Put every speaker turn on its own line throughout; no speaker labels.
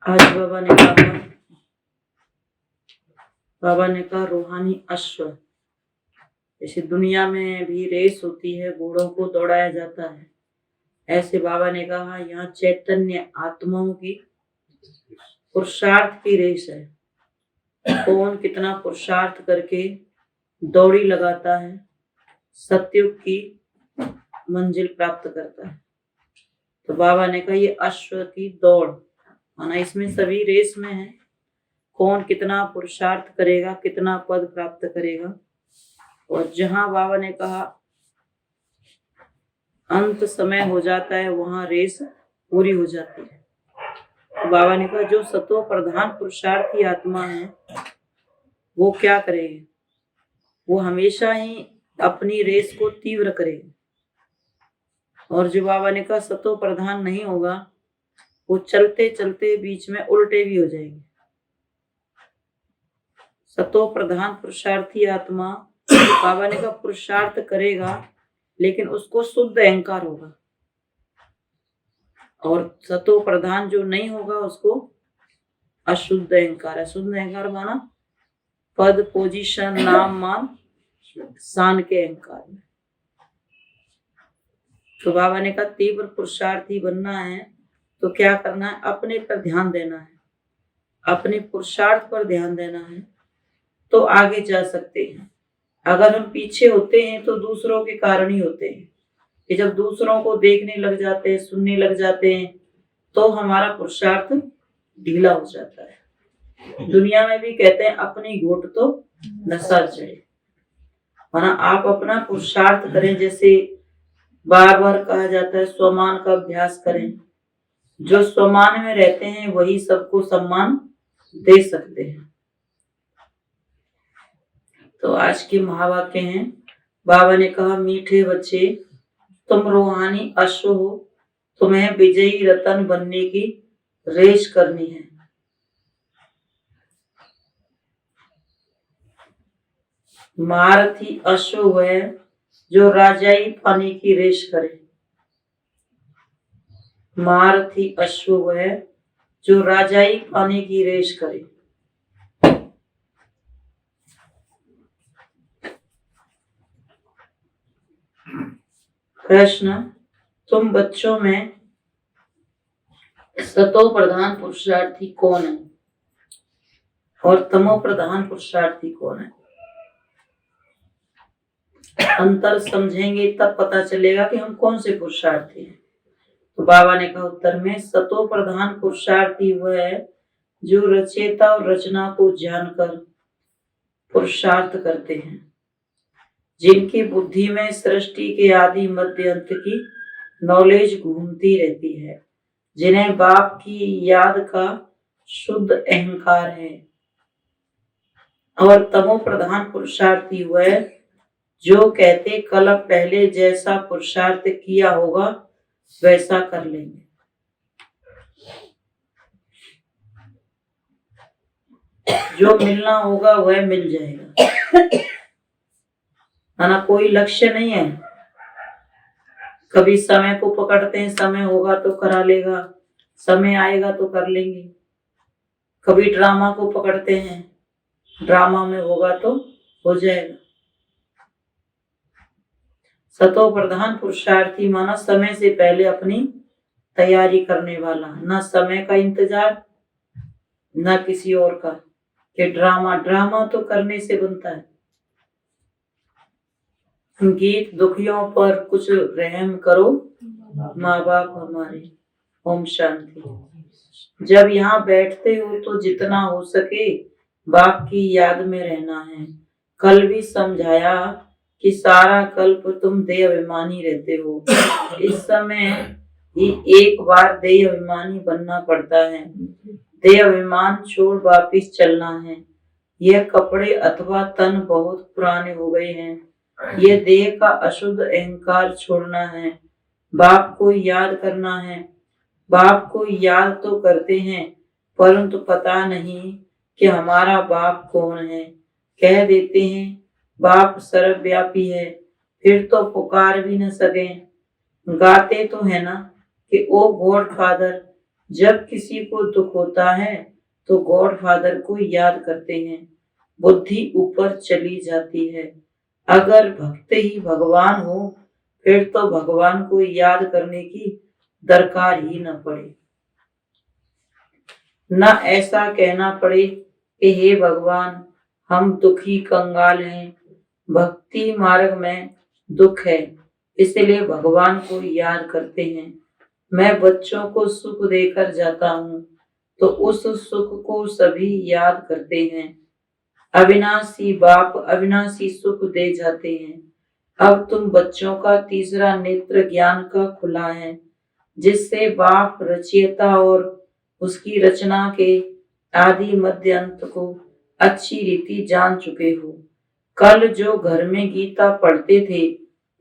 आज बाबा ने कहा रूहानी अश्व, जैसे दुनिया में भी रेस होती है, घोड़ों को दौड़ाया जाता है, ऐसे बाबा ने कहा यहाँ चैतन्य आत्माओं की पुरुषार्थ की रेस है। कौन कितना पुरुषार्थ करके दौड़ी लगाता है, सत्युग की मंजिल प्राप्त करता है। तो बाबा ने कहा ये अश्व की दौड़, माना इसमें सभी रेस में है, कौन कितना पुरुषार्थ करेगा, कितना पद प्राप्त करेगा। और जहां बाबा ने कहा अंत समय हो जाता है, वहां रेस पूरी हो जाती है। तो बाबा ने कहा जो सत्व प्रधान पुरुषार्थी आत्मा है वो क्या करेगी, वो हमेशा ही अपनी रेस को तीव्र करेगी। और जो बाबा ने कहा सत्व प्रधान नहीं होगा, वो चलते चलते बीच में उल्टे भी हो जाएंगे। सत्व प्रधान पुरुषार्थी आत्मा, बाबा ने कहा पुरुषार्थ करेगा लेकिन उसको शुद्ध अहंकार होगा, और सत्व प्रधान जो नहीं होगा उसको अशुद्ध अहंकार। अशुद्ध अहंकार माना पद, पोजीशन, नाम, मान, शान के अहंकार में। तो बाबा ने कहा तीव्र पुरुषार्थी बनना है तो क्या करना है, अपने पर ध्यान देना है, अपने पुरुषार्थ पर ध्यान देना है, तो आगे जा सकते हैं। अगर हम पीछे होते हैं तो दूसरों के कारण ही होते हैं, कि जब दूसरों को देखने लग जाते हैं, सुनने लग जाते हैं, तो हमारा पुरुषार्थ ढीला हो जाता है। दुनिया में भी कहते हैं अपनी घोट तो नशा चढ़े, वरना आप अपना पुरुषार्थ करें। जैसे बार बार कहा जाता है स्वमान का अभ्यास करें। जो स्वमान में रहते हैं वही सबको सम्मान दे सकते हैं। तो आज के महावाक्य हैं, बाबा ने कहा मीठे बच्चे तुम रूहानी अश्व हो, तुम्हें विजयी रतन बनने की रेस करनी है। महारथी अश्व है जो राजाई पाने की रेस करे। महारथी अश्व है जो राजाई पाने की रेस करे। प्रश्न, तुम बच्चों में सतो प्रधान पुरुषार्थी कौन है और तमो प्रधान पुरुषार्थी कौन है? अंतर समझेंगे तब पता चलेगा कि हम कौन से पुरुषार्थी हैं। तो बाबा ने कहा उत्तर में सतो प्रधान पुरुषार्थी वह है जो रचेता और रचना को जानकर पुरुषार्थ करते हैं, जिनकी बुद्धि में सृष्टि के आदि मध्य अंत की नॉलेज घूमती रहती है, जिन्हें बाप की याद का शुद्ध अहंकार है। और तमो प्रधान पुरुषार्थी वह जो कहते कल पहले जैसा पुरुषार्थ किया होगा वैसा कर लेंगे। जो मिलना होगा वह मिल जाएगा, ना कोई लक्ष्य नहीं है। कभी समय को पकड़ते हैं, समय होगा तो करा लेगा, समय आएगा तो कर लेंगे। कभी ड्रामा को पकड़ते हैं, ड्रामा में होगा तो हो जाएगा। सतो प्रधान पुरुषार्थी माना समय से पहले अपनी तैयारी करने वाला, ना समय का इंतजार ना किसी और का, कि ड्रामा तो करने से बनता है। गीत दुखियों पर कुछ रहम करो माँ बाप हमारे, ओम शांति। जब यहाँ बैठते हो तो जितना हो सके बाप की याद में रहना है। कल भी समझाया कि सारा कल्प तुम देह अभिमानी रहते हो, इस समय ही एक बार देह अभिमानी बनना पड़ता है। देह अभिमान छोड़ वापिस चलना है। यह कपड़े अथवा तन बहुत पुराने हो गए हैं, यह देह का अशुद्ध अहंकार छोड़ना है। बाप को याद करना है। बाप को याद तो करते हैं परंतु पता नहीं कि हमारा बाप कौन है। कह देते हैं बाप सर्वव्यापी है, फिर तो पुकार भी न सके। गाते तो है ना कि ओ गॉड फादर, जब किसी को दुख होता है तो गॉड फादर को याद करते हैं, बुद्धि ऊपर चली जाती है। अगर भक्त ही भगवान हो फिर तो भगवान को याद करने की दरकार ही न पड़े। न ऐसा कहना पड़े कि हे भगवान हम दुखी कंगाल हैं, भक्ति मार्ग में दुख है इसलिए भगवान को याद करते हैं। मैं बच्चों को सुख देकर जाता हूँ तो उस सुख को सभी याद करते हैं। अविनाशी बाप अविनाशी सुख दे जाते हैं। अब तुम बच्चों का तीसरा नेत्र ज्ञान का खुला है, जिससे बाप रचयिता और उसकी रचना के आदि मध्य अंत को अच्छी रीति जान चुके हो। कल जो घर में गीता पढ़ते थे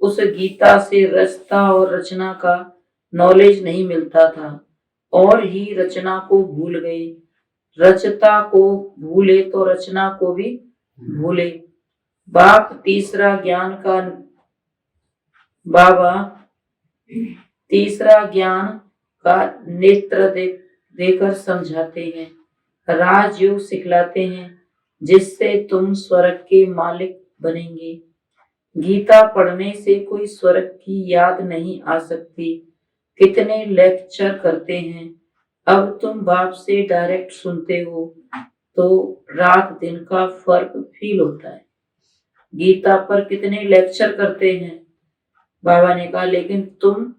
उस गीता से रचता और रचना का नॉलेज नहीं मिलता था और ही रचना को भूल गए। रचता को भूले तो रचना को भी भूले। बाप तीसरा ज्ञान का बाबा तीसरा ज्ञान का नेत्र देकर समझाते हैं, राजयोग सिखलाते हैं जिससे तुम स्वर्ग के मालिक बनेंगे। गीता पढ़ने से कोई स्वर्ग की याद नहीं आ सकती। कितने लेक्चर करते हैं, अब तुम बाप से डायरेक्ट सुनते हो तो रात दिन का फर्क फील होता है। गीता पर कितने लेक्चर करते हैं, बाबा ने कहा, लेकिन तुम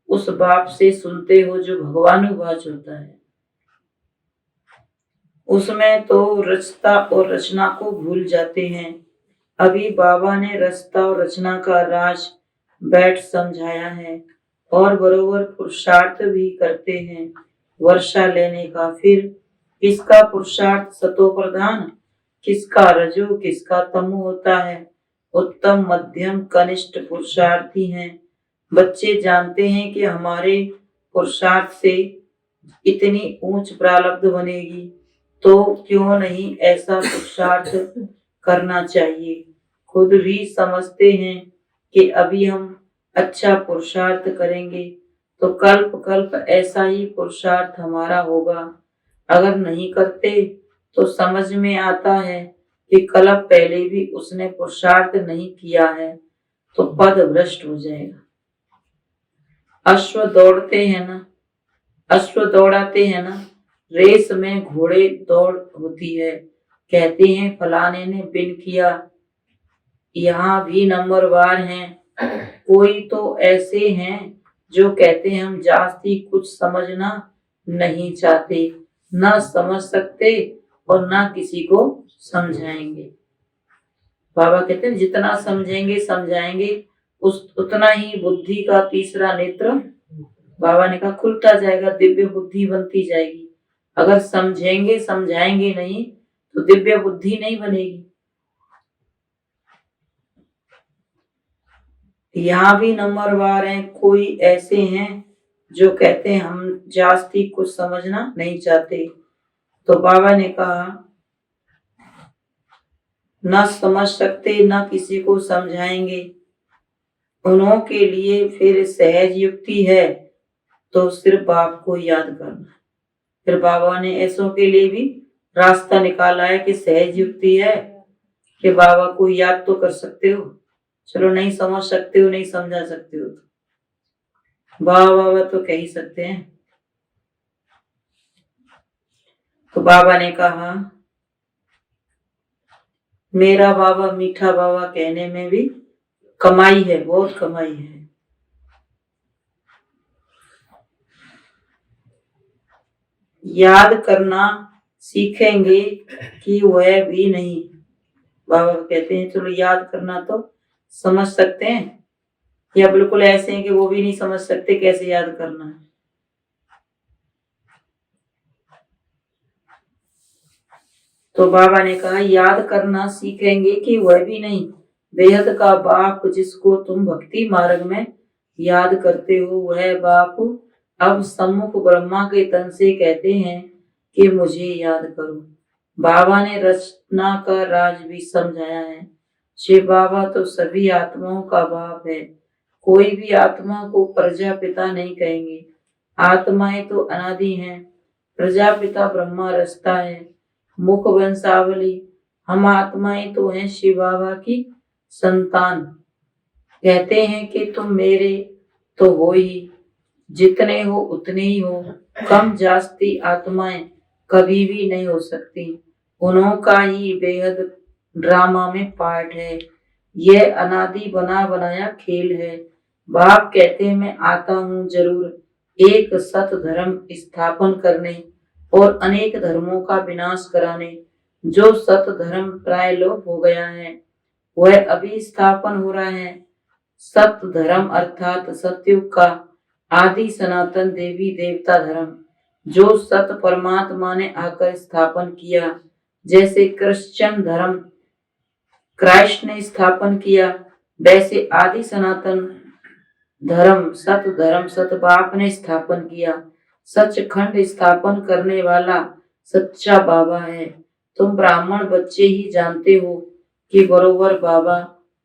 उस बाप से सुनते हो जो भगवानुवाच होता है। उसमें तो रचता और रचना को भूल जाते हैं। अभी बाबा ने रचता और रचना का राज बैठ समझाया है और बरोबर पुरुषार्थ भी करते हैं वर्षा लेने का। फिर किसका पुरुषार्थ सतो प्रधान, किसका रजो, किसका तमो होता है। उत्तम मध्यम कनिष्ठ पुरुषार्थी हैं। बच्चे जानते हैं कि हमारे पुरुषार्थ से इतनी ऊंच प्रारब्ध बनेगी तो क्यों नहीं ऐसा पुरुषार्थ करना चाहिए। खुद भी समझते हैं कि अभी हम अच्छा पुरुषार्थ करेंगे तो कल्प कल्प ऐसा ही पुरुषार्थ हमारा होगा। अगर नहीं करते तो समझ में आता है कि कल्प पहले भी उसने पुरुषार्थ नहीं किया है तो पद भ्रष्ट हो जाएगा। अश्व दौड़ते हैं ना, अश्व दौड़ाते हैं ना, रेस में घोड़े दौड़ होती है। कहते हैं फलाने ने बिन किया, यहाँ भी नंबरवार हैं। कोई तो ऐसे हैं जो कहते हैं हम जास्ती कुछ समझना नहीं चाहते, ना समझ सकते और ना किसी को समझाएंगे। बाबा कहते हैं जितना समझेंगे समझाएंगे उतना ही बुद्धि का तीसरा नेत्र, बाबा ने कहा, खुलता जाएगा, दिव्य बुद्धि बनती जाएगी। अगर समझेंगे समझाएंगे नहीं तो दिव्य बुद्धि नहीं बनेगी। यहाँ भी नंबरवार हैं। कोई ऐसे हैं जो कहते हैं हम जास्ती कुछ समझना नहीं चाहते। तो बाबा ने कहा न समझ सकते न किसी को समझाएंगे, उन्हों के लिए फिर सहज युक्ति है तो सिर्फ बाप को याद करना। फिर बाबा ने ऐसों के लिए भी रास्ता निकाला है कि सहज युक्ति है कि बाबा को याद तो कर सकते हो, चलो नहीं समझ सकते हो, नहीं समझा सकते हो तो बाबा तो कह ही सकते हैं। तो बाबा ने कहा मेरा बाबा मीठा बाबा कहने में भी कमाई है, बहुत कमाई है। याद करना सीखेंगे कि वह भी नहीं। बाबा कहते हैं चलो याद करना तो समझ सकते हैं, या बिल्कुल ऐसे हैं कि वो भी नहीं समझ सकते कैसे याद करना है। तो बाबा ने कहा याद करना सीखेंगे कि वह भी नहीं। बेहद का बाप जिसको तुम भक्ति मार्ग में याद करते हो वह बाप अब सम्मुख ब्रह्मा के तन से कहते हैं कि मुझे याद करो। बाबा ने रचना का राज भी समझाया है। शिव बाबा तो सभी आत्माओं का बाप है। कोई भी आत्मा को प्रजापिता नहीं कहेंगे। आत्माएं तो अनादि हैं। प्रजापिता ब्रह्मा रचता है। मुख वंशावली। हम आत्माएं तो हैं शिव बाबा की संतान। कहते हैं कि तुम मेरे तो हो ही, जितने हो उतने ही हो। कम जास्ती आत्माएं कभी भी नहीं हो सकती। उन्हों का ही बेहद ड्रामा में पार्ट है। यह अनादि बना बनाया खेल है। बाप कहते हैं मैं आता हूँ जरूर एक सत धर्म स्थापन करने और अनेक धर्मों का विनाश कराने। जो सत धर्म प्राय लोप हो गया है वह अभी स्थापन हो रहा है। सत धर्म अर्थात सतयुग का आदि सनातन देवी देवता धर्म जो सत परमात्मा ने आकर स्थापन किया। जैसे क्रिश्चियन धर्म क्राइस्ट ने स्थापन किया, वैसे आदि सनातन धर्म सत बाप ने स्थापन किया। सचखंड स्थापन करने वाला सच्चा बाबा है। तुम ब्राह्मण बच्चे ही जानते हो कि बरोबर बाबा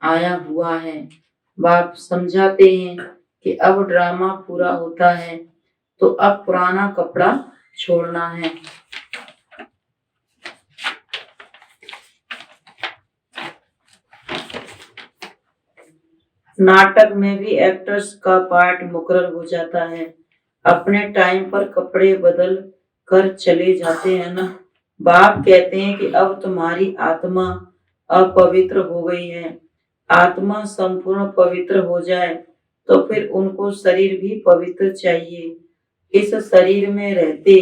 आया हुआ है। बाप समझाते हैं कि अब ड्रामा पूरा होता है तो अब पुराना कपड़ा छोड़ना है। नाटक में भी एक्टर्स का पार्ट मुकर्रर हो जाता है। अपने टाइम पर कपड़े बदल कर चले जाते हैं ना। बाप कहते हैं कि अब तुम्हारी आत्मा अपवित्र हो गई है। आत्मा संपूर्ण पवित्र हो जाए तो फिर उनको शरीर भी पवित्र चाहिए। इस शरीर में रहते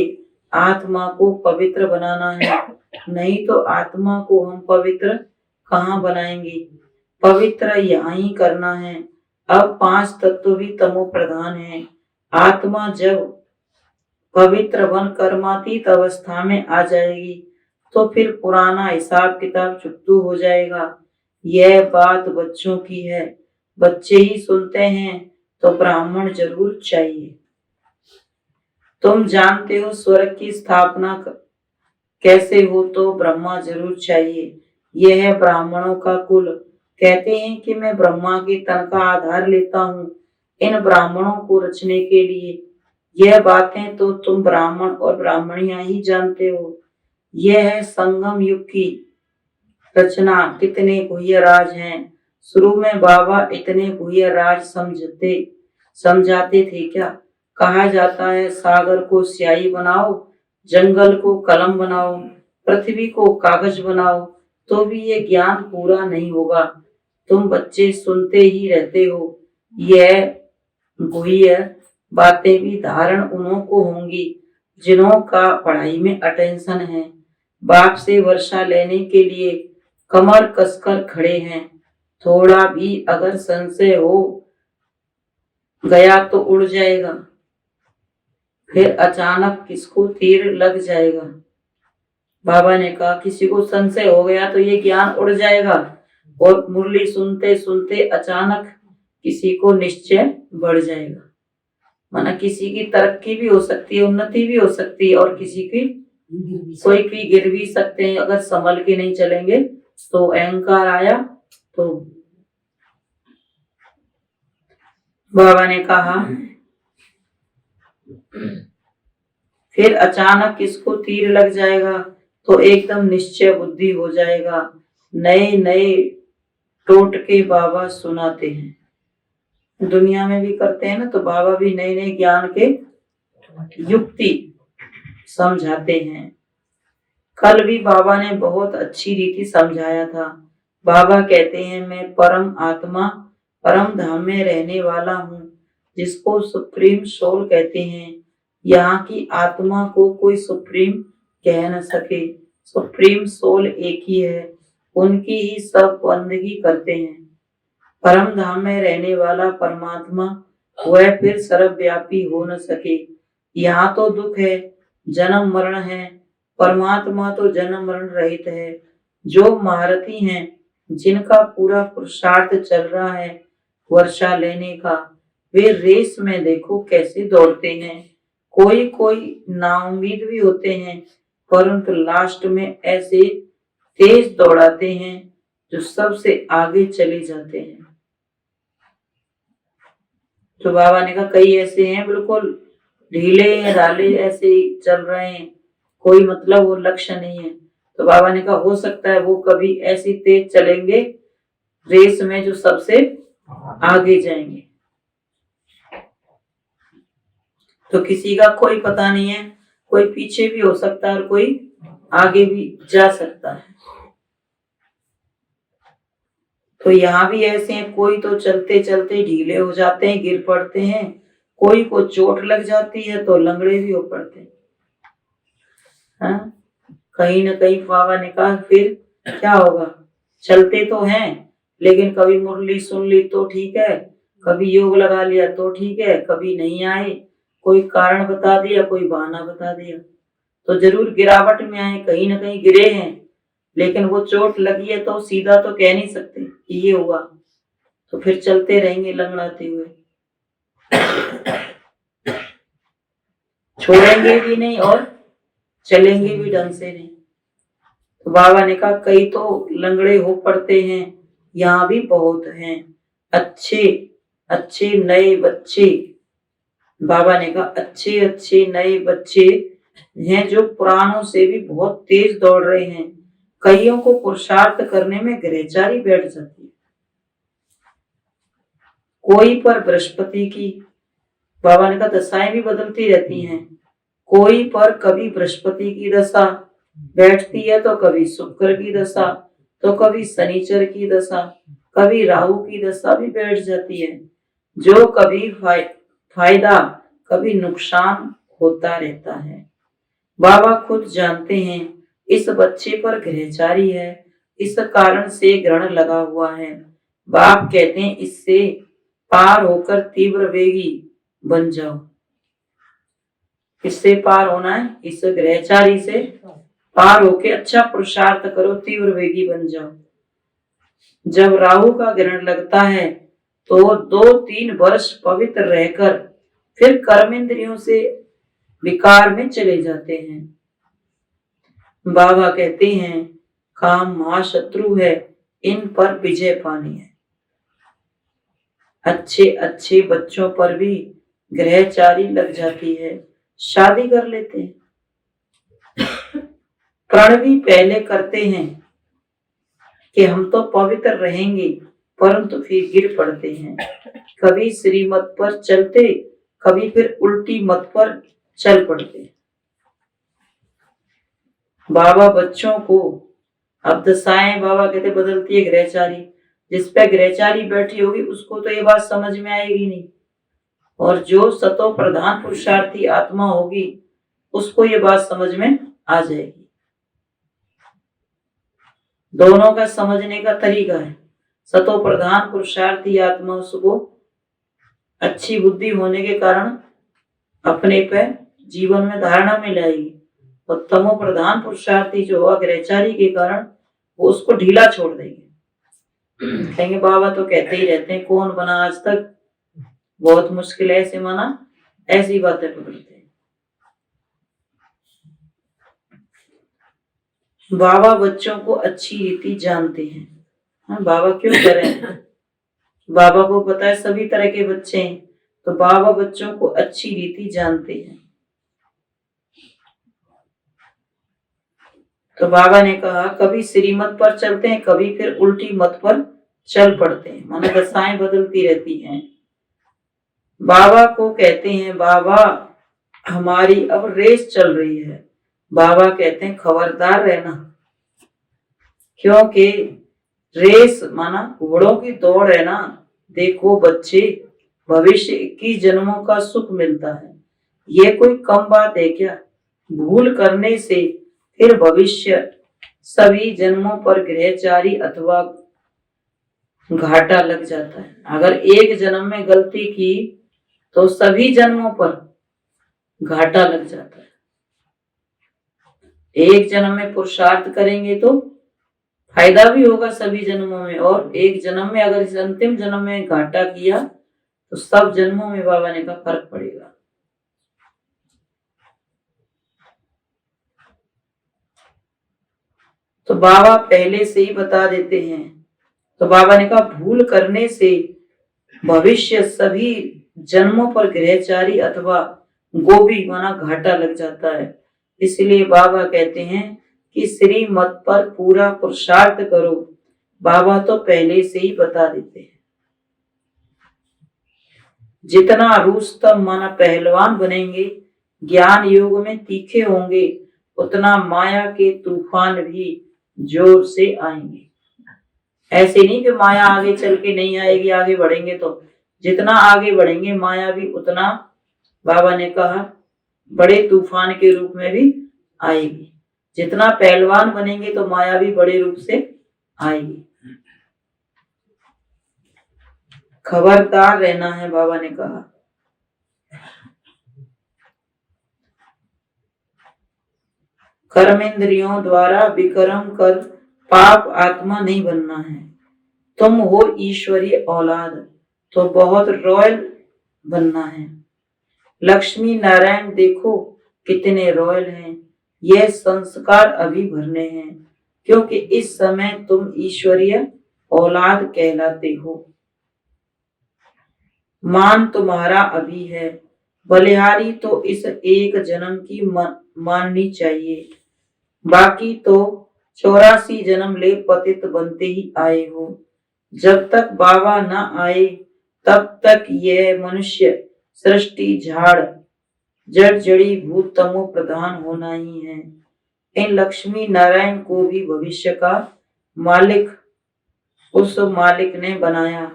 आत्मा को पवित्र बनाना है, नहीं तो आत्मा को हम पवित्र कहाँ बनाएंगे। पवित्र यहाँ ही करना है। अब 5 तत्व भी तमो प्रधान है। आत्मा जब पवित्र बन कर्मातीत अवस्था में आ जाएगी तो फिर पुराना हिसाब किताब चुकतू हो जाएगा। यह बात बच्चों की है, बच्चे ही सुनते हैं तो ब्राह्मण जरूर चाहिए। तुम जानते हो स्वर्ग की स्थापना कैसे हो तो ब्रह्मा जरूर चाहिए। यह है ब्राह्मणों का कुल। कहते हैं कि मैं ब्रह्मा के तन का आधार लेता हूँ इन ब्राह्मणों को रचने के लिए। यह बातें तो तुम ब्राह्मण और ब्राह्मणियां ही जानते हो। यह है संगम युग की रचना। कितने गुह्य राज हैं। शुरू में बाबा इतने गुह्य राज समझाते थे क्या। कहा जाता है सागर को स्याही बनाओ, जंगल को कलम बनाओ, पृथ्वी को कागज बनाओ, तो भी ये ज्ञान पूरा नहीं होगा। तुम बच्चे सुनते ही रहते हो। यह गुह्य बातें भी धारण उन्हों को होंगी जिन्हों का पढ़ाई में अटेंशन है। बाप से वर्षा लेने के लिए कमर कसकर खड़े हैं। थोड़ा भी अगर संशय हो गया तो उड़ जाएगा, फिर अचानक किसको तीर लग जाएगा। बाबा ने कहा किसी को संशय हो गया तो ये ज्ञान उड़ जाएगा और मुरली सुनते सुनते अचानक किसी को निश्चय बढ़ जाएगा। माना किसी की तरक्की भी हो सकती है, उन्नति भी हो सकती है और किसी की कोई भी गिर भी सकते हैं। अगर संभल के नहीं चलेंगे तो अहंकार आया तो बाबा ने कहा फिर अचानक किसको तीर लग जाएगा तो एकदम निश्चय बुद्धि हो जाएगा। नए नए टोटके बाबा सुनाते हैं। दुनिया में भी करते हैं ना, तो बाबा भी नए नए ज्ञान के युक्ति समझाते हैं। कल भी बाबा ने बहुत अच्छी रीति समझाया था। बाबा कहते हैं मैं परम आत्मा परम धाम में रहने वाला हूँ, जिसको सुप्रीम सोल कहते हैं। यहाँ की आत्मा को कोई सुप्रीम कह न सके। सुप्रीम सोल एक ही है, उनकी ही सब बंदगी करते हैं। परम धाम में रहने वाला परमात्मा वह फिर सर्वव्यापी हो न सके। यहाँ तो दुख है, जन्म मरण है, परमात्मा तो जन्म मरण रहित है। जो महारथी हैं, जिनका पूरा पुरुषार्थ चल रहा है वर्षा लेने का, वे रेस में देखो कैसे दौड़ते हैं। कोई कोई नाउम्मीद भी होते हैं, परंतु लास्ट में ऐसे तेज दौड़ाते हैं जो सबसे आगे चले जाते हैं। तो बाबा ने कहा कई ऐसे हैं बिल्कुल ढीले ढाले ऐसे ही चल रहे हैं, कोई मतलब वो लक्ष्य नहीं है। तो बाबा ने कहा हो सकता है वो कभी ऐसी तेज चलेंगे रेस में जो सबसे आगे जाएंगे। तो किसी का कोई पता नहीं है, कोई पीछे भी हो सकता है और कोई आगे भी जा सकता है। तो यहाँ भी ऐसे हैं, कोई तो चलते चलते ढीले हो जाते हैं, गिर पड़ते हैं, कोई को चोट लग जाती है तो लंगड़े भी हो पड़ते हैं। हाँ? कहीं ना कहीं बाबा ने कहा फिर क्या होगा, चलते तो हैं लेकिन कभी मुरली सुन ली तो ठीक है, कभी योग लगा लिया तो ठीक है, कभी नहीं आए, कोई कारण बता दिया, कोई बहाना बता दिया, तो जरूर गिरावट में आए, कहीं ना कहीं गिरे हैं, लेकिन वो चोट लगी है तो सीधा तो कह नहीं सकते कि ये हुआ, तो फिर चलते रहेंगे लंगड़ाते हुए, छोड़ेंगे भी नहीं और चलेंगे भी ढंग से नहीं। तो बाबा ने कहा कई तो लंगड़े हो पड़ते हैं, यहाँ भी बहुत हैं अच्छे अच्छे नए बच्चे। बाबा ने कहा अच्छे अच्छे नए बच्चे हैं जो पुरानों से भी बहुत तेज दौड़ रहे हैं, कईयों को पुरुषार्थ करने में ग्रहचारी बैठ जाती है। कोई पर बृहस्पति की, बाबा ने कहा दशाएं भी बदलती रहती हैं, कोई पर कभी बृहस्पति की दशा बैठती है तो कभी शुक्र की दशा, तो कभी शनिचर की दशा, कभी राहु की दशा भी बैठ जाती है, जो कभी फायदा कभी नुकसान होता रहता है। बाबा खुद जानते हैं इस बच्चे पर ग्रहचारी है, इस कारण से ग्रहण लगा हुआ है। बाप कहते हैं इससे पार होकर तीव्र वेगी बन जाओ। किससे पार होना है, इस ग्रहचारी से पार होके अच्छा पुरुषार्थ करो, तीव्र वेगी बन जाओ। जब राहु का ग्रहण लगता है तो 2-3 वर्ष पवित्र रहकर फिर कर्म इंद्रियों से विकार में चले जाते हैं। बाबा कहते हैं काम महाशत्रु है, इन पर विजय पानी है। अच्छे अच्छे बच्चों पर भी ग्रहचारी लग जाती है, शादी कर लेते हैं, प्रण भी पहले करते हैं कि हम तो पवित्र रहेंगे, परंतु फिर गिर पड़ते हैं, कभी श्रीमत पर चलते, कभी फिर उल्टी मत पर चल पड़ते। बाबा बच्चों को अब दशाएं बाबा कहते बदलती है ग्रहचारी, जिस पे ग्रहचारी बैठी होगी उसको तो ये बात समझ में आएगी नहीं, और जो सतो प्रधान पुरुषार्थी आत्मा होगी उसको ये बात समझ में आ जाएगी। दोनों का समझने का तरीका है। सतो प्रधान पुरुषार्थी आत्मा उसको अच्छी बुद्धि होने के कारण अपने पे जीवन में धारणा में लाएगी, और तमो प्रधान पुरुषार्थी जो हुआ ग्रहचारी के कारण वो उसको ढीला छोड़ देंगे। कहेंगे बाबा तो कहते ही रहते हैं कौन बना आज तक, बहुत मुश्किल है ऐसे माना, ऐसी बातें पकड़ते हैं। बाबा बच्चों को अच्छी रीति जानते हैं। हाँ, बाबा क्यों करें, बाबा को पता है सभी तरह के बच्चे हैं, तो बाबा बच्चों को अच्छी रीति जानते हैं। तो बाबा ने कहा कभी श्रीमत पर चलते हैं, कभी फिर उल्टी मत पर चल पड़ते हैं, मानो दशाएं बदलती रहती हैं। बाबा को कहते हैं बाबा हमारी अब रेस चल रही है, बाबा कहते हैं खबरदार रहना, क्योंकि रेस माना घोड़ों की दौड़ है ना। देखो बच्चे, भविष्य 21 जन्मों का सुख मिलता है, ये कोई कम बात है क्या? भूल करने से फिर भविष्य सभी जन्मों पर ग्रहचारी अथवा घाटा लग जाता है। अगर एक जन्म में गलती की तो सभी जन्मों पर घाटा लग जाता है। एक जन्म में पुरुषार्थ करेंगे तो फायदा भी होगा सभी जन्मों में, और एक जन्म में अगर इस अंतिम जन्म में घाटा किया तो सब जन्मों में बाबा ने का फर्क पड़ेगा। तो बाबा पहले से ही बता देते हैं। तो बाबा ने कहा भूल करने से भविष्य सभी जन्मों पर ग्रहचारी अथवा गोभी माना घाटा लग जाता है। इसलिए बाबा कहते हैं कि श्रीमत पर पूरा पुरुषार्थ करो। बाबा तो पहले से ही बता देते हैं। जितना रुस्तम माना पहलवान बनेंगे, ज्ञान योग में तीखे होंगे, उतना माया के तूफान भी जोर से आएंगे। ऐसे नहीं कि माया आगे चल के नहीं आएगी, आगे बढ़ेंगे तो जितना आगे बढ़ेंगे माया भी उतना, बाबा ने कहा, बड़े तूफान के रूप में भी आएगी। जितना पहलवान बनेंगे तो माया भी बड़े रूप से आएगी। खबरदार रहना है, बाबा ने कहा। कर्मेंद्रियों द्वारा विक्रम कर पाप आत्मा नहीं बनना है। तुम हो ईश्वरीय औलाद तो बहुत रॉयल बनना है। लक्ष्मी नारायण देखो कितने रॉयल हैं। यह संस्कार अभी भरने हैं, क्योंकि इस समय तुम ईश्वरीय औलाद कहलाते हो। मान तुम्हारा अभी है, बलिहारी तो इस एक जन्म की माननी चाहिए। बाकी तो 84 जन्म ले पतित बनते ही आए हो। जब तक बाबा न आए तब तक यह मनुष्य सृष्टि झाड़ जड़ जड़ी भूत तमो प्रधान होना ही है। इन लक्ष्मी नारायण को भी भविष्य का मालिक उस मालिक ने बनाया।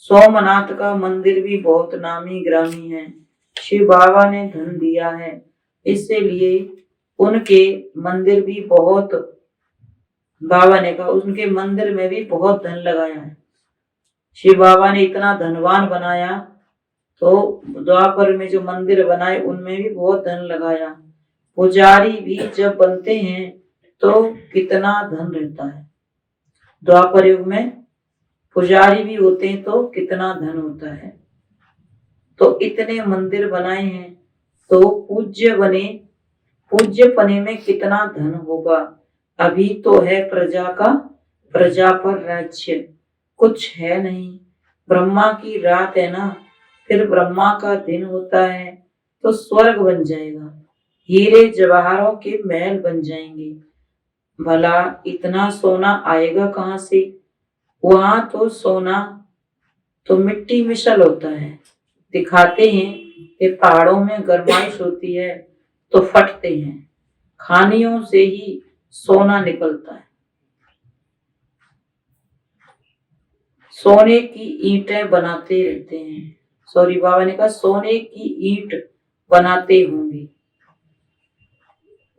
सोमनाथ का मंदिर भी बहुत नामी ग्रामी है। शिव बाबा ने धन दिया है, इसलिए उनके मंदिर भी बहुत, बाबा ने कहा उनके मंदिर में भी बहुत धन लगाया है। शिव बाबा ने इतना धनवान बनाया, तो द्वापर में जो मंदिर बनाए उनमें भी बहुत धन लगाया। पुजारी भी जब बनते हैं तो कितना धन रहता है। द्वापर युग में पुजारी भी होते हैं तो कितना धन होता है। तो इतने मंदिर बनाए हैं तो पूज्य बने, पूज्य पने में कितना धन होगा। अभी तो है प्रजा का, प्रजा पर राज्य, कुछ है नहीं। ब्रह्मा की रात है ना, फिर ब्रह्मा का दिन होता है तो स्वर्ग बन जाएगा, हीरे जवाहरों के महल बन जाएंगे। भला इतना सोना आएगा कहाँ से? वहां तो सोना तो मिट्टी मिसल होता है। दिखाते हैं कि पहाड़ों में गर्माइश होती है तो फटते हैं, खानियों से ही सोना निकलता है। सोने की ईंटें बनाते रहते हैं। सॉरी, बाबा ने कहा सोने की ईंट बनाते होंगे।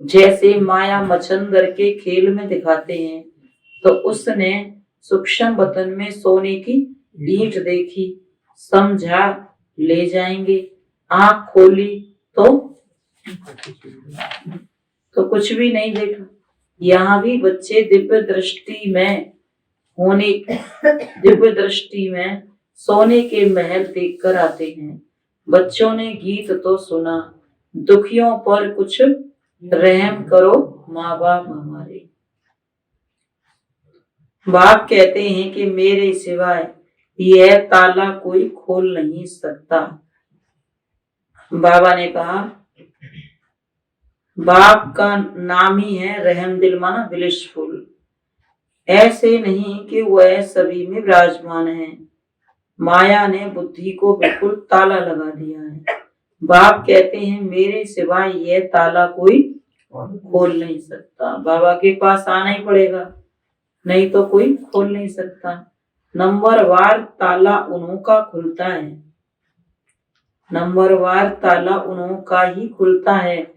जैसे माया मच्छंदर के खेल में दिखाते हैं, तो उसने सूक्ष्म बतन में सोने की ईंट देखी, समझा ले जाएंगे। आंख खोली तो कुछ भी नहीं देखा। यहाँ भी बच्चे दिव्य दृष्टि में सोने के महल देखकर आते हैं। बच्चों ने गीत तो सुना, दुखियों पर कुछ रहम करो माँ बाप हमारे। बाप कहते हैं कि मेरे सिवाय यह ताला कोई खोल नहीं सकता। बाबा ने कहा बाप का नाम ही है रहम दिल माना ब्लिसफुल। ऐसे नहीं कि वह सभी में विराजमान है। माया ने बुद्धि को बिल्कुल ताला लगा दिया है। बाप कहते हैं मेरे सिवाय यह ताला कोई खोल नहीं सकता। बाबा के पास आना ही पड़ेगा, नहीं तो कोई खोल नहीं सकता। नंबरवार ताला उन्हों का खुलता है, नंबरवार ताला उन्हों का ही खुलता है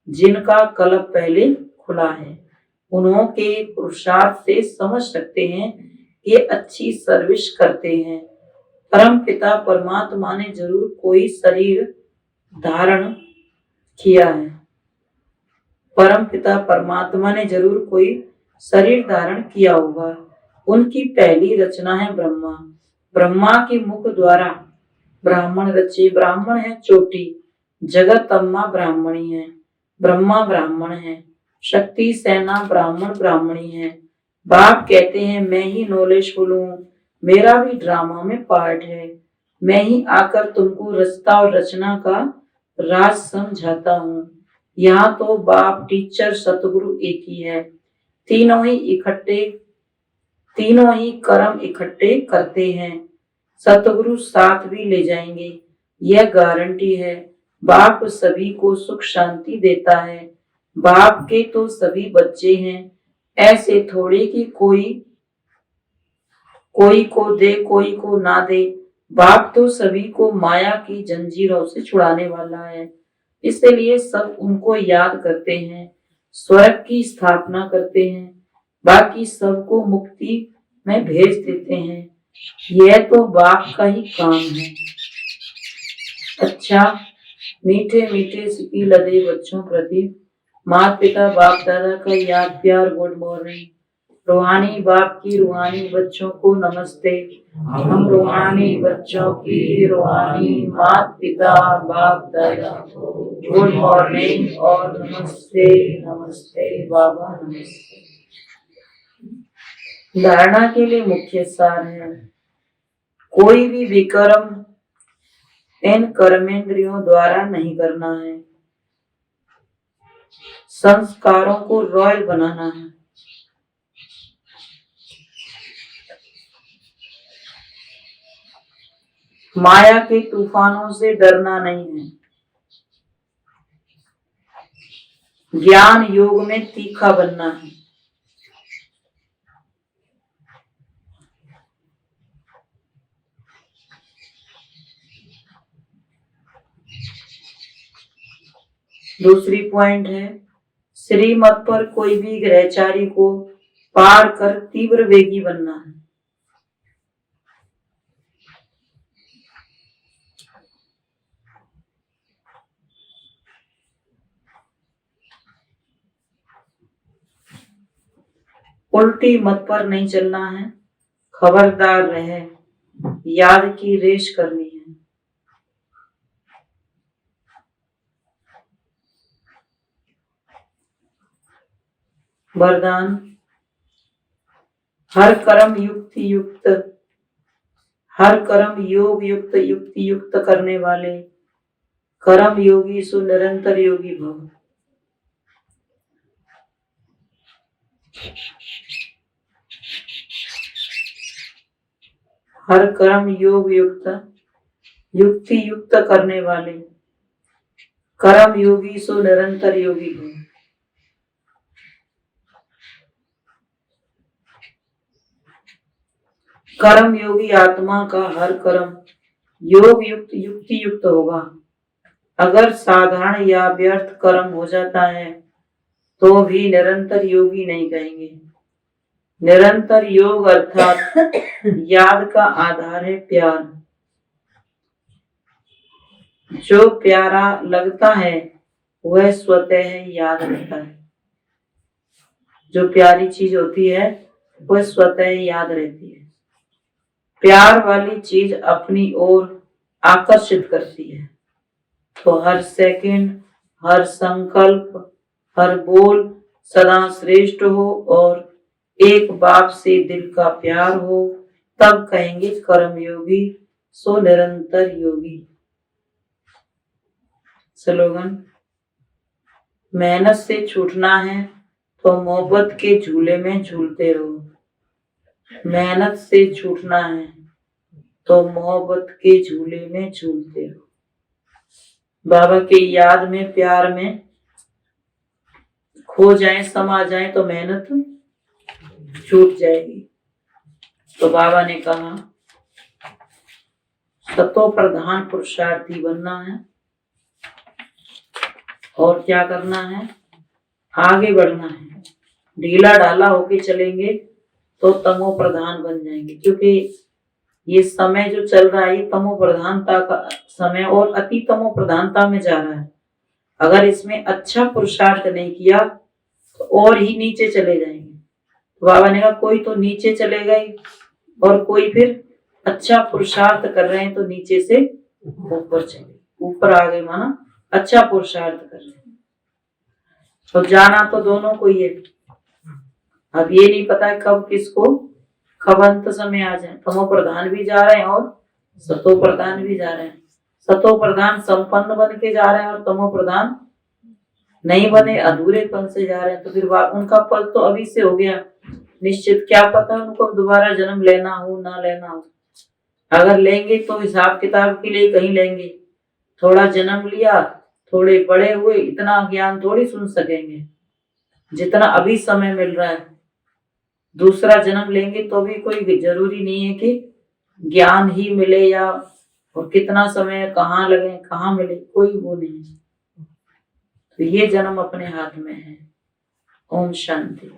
जिनका कल्प पहले खुला है। उन्हों के पुरुषार्थ से समझ सकते हैं कि अच्छी सर्विस करते हैं। परम पिता परमात्मा ने जरूर कोई शरीर धारण किया है। परम पिता परमात्मा ने जरूर कोई शरीर धारण किया होगा। उनकी पहली रचना है ब्रह्मा। ब्रह्मा के मुख द्वारा ब्राह्मण रचे। ब्राह्मण है चोटी, जगत अम्मा ब्राह्मणी है, ब्रह्मा ब्राह्मण है, शक्ति सेना ब्राह्मण ब्राह्मणी है। बाप कहते हैं मैं ही नॉलेजफुल हूँ, मेरा भी ड्रामा में पार्ट है। मैं ही आकर तुमको रचता और रचना का राज समझाता हूँ। यहाँ तो बाप, टीचर, सतगुरु एक ही है। तीनों ही कर्म इकट्ठे करते हैं। सतगुरु साथ भी ले जाएंगे, यह गारंटी है। बाप सभी को सुख शांति देता है। बाप के तो सभी बच्चे हैं, ऐसे थोड़े कि कोई को दे कोई को ना दे। बाप तो सभी को माया की जंजीरों से छुड़ाने वाला है, इसलिए सब उनको याद करते हैं, स्वर्ग की स्थापना करते हैं, बाकी सबको मुक्ति में भेज देते हैं। यह तो बाप का ही काम है। अच्छा, मीठे मीठे सिकी लदे बच्चों प्रति माता पिता बाप दादा का याद प्यार, गुड मॉर्निंग। रूहानी बाप की रूहानी बच्चों को नमस्ते। हम रूहानी बच्चों की रूहानी माता पिता बाप दादा को गुड मॉर्निंग और नमस्ते। नमस्ते बाबा, नमस्ते। धारणा के लिए मुख्य सार है, कोई भी विकर्म इन कर्मेंद्रियों द्वारा नहीं करना है। संस्कारों को रॉयल बनाना है। माया के तूफानों से डरना नहीं है। ज्ञान योग में तीखा बनना है। दूसरी पॉइंट है, श्रीमत पर कोई भी ग्रहचारी को पार कर तीव्र वेगी बनना है। उल्टी मत पर नहीं चलना है, खबरदार रहे, याद की रेश करनी है। वरदान, हर कर्म योग युक्ति युक्त करने वाले कर्म योगी सो निरंतर योगी भव। हर कर्म योग युक्ति युक्त करने वाले कर्म योगी सो निरंतर योगी भव। कर्म योगी आत्मा का हर कर्म योग युक्ति युक्त होगा। अगर साधारण या व्यर्थ कर्म हो जाता है तो भी निरंतर योगी नहीं कहेंगे। निरंतर योग अर्थात याद का आधार है प्यार। जो प्यारा लगता है वह स्वतः याद रहता है। जो प्यारी चीज होती है वह स्वतः याद रहती है। प्यार वाली चीज अपनी ओर आकर्षित करती है। तो हर सेकंड, हर संकल्प, हर बोल सदा श्रेष्ठ हो और एक बाप से दिल का प्यार हो, तब कहेंगे कर्म योगी सो निरंतर योगी। स्लोगन, मेहनत से छूटना है तो मोहब्बत के झूले में झूलते रहो। मेहनत से छूटना है तो मोहब्बत के झूले में झूलते रहो। बाबा के याद में, प्यार में खो जाए, समा जाए तो मेहनत छूट जाएगी। तो बाबा ने कहा सतो प्रधान पुरुषार्थी बनना है और क्या करना है, आगे बढ़ना है। ढीला ढाला होके चलेंगे तो तमो प्रधान बन जाएंगे, क्योंकि ये समय जो चल रहा है ये तमो प्रधानता का समय और अति तमो प्रधानता में जा रहा है। अगर इसमें अच्छा पुरुषार्थ नहीं किया तो और ही नीचे चले जाएंगे। तो बाबा ने कहा कोई तो नीचे चलेगा ही और कोई फिर अच्छा पुरुषार्थ कर रहे हैं तो नीचे से ऊपर चले, ऊपर आ गए, माना अच्छा पुरुषार्थ कर रहे हैं। तो जाना तो दोनों को ही है। अब ये नहीं पता है कब किसको, कब अंत समय आ जाए। तमो प्रधान भी जा रहे हैं और सतो प्रधान भी जा रहे हैं। सतो प्रधान संपन्न बन के जा रहे हैं और तमो प्रधान नहीं बने, अधूरेपन से जा रहे हैं, तो फिर उनका फल तो अभी से हो गया निश्चित। क्या पता उनको दोबारा जन्म लेना हो ना लेना हो। अगर लेंगे तो हिसाब किताब के लिए कहीं लेंगे, थोड़ा जन्म लिया, थोड़े बड़े हुए, इतना ज्ञान थोड़ी सुन सकेंगे जितना अभी समय मिल रहा है। दूसरा जन्म लेंगे तो भी कोई जरूरी नहीं है कि ज्ञान ही मिले, या और कितना समय कहाँ लगे कहाँ मिले, कोई वो नहीं। तो ये जन्म अपने हाथ में है। ओम शांति।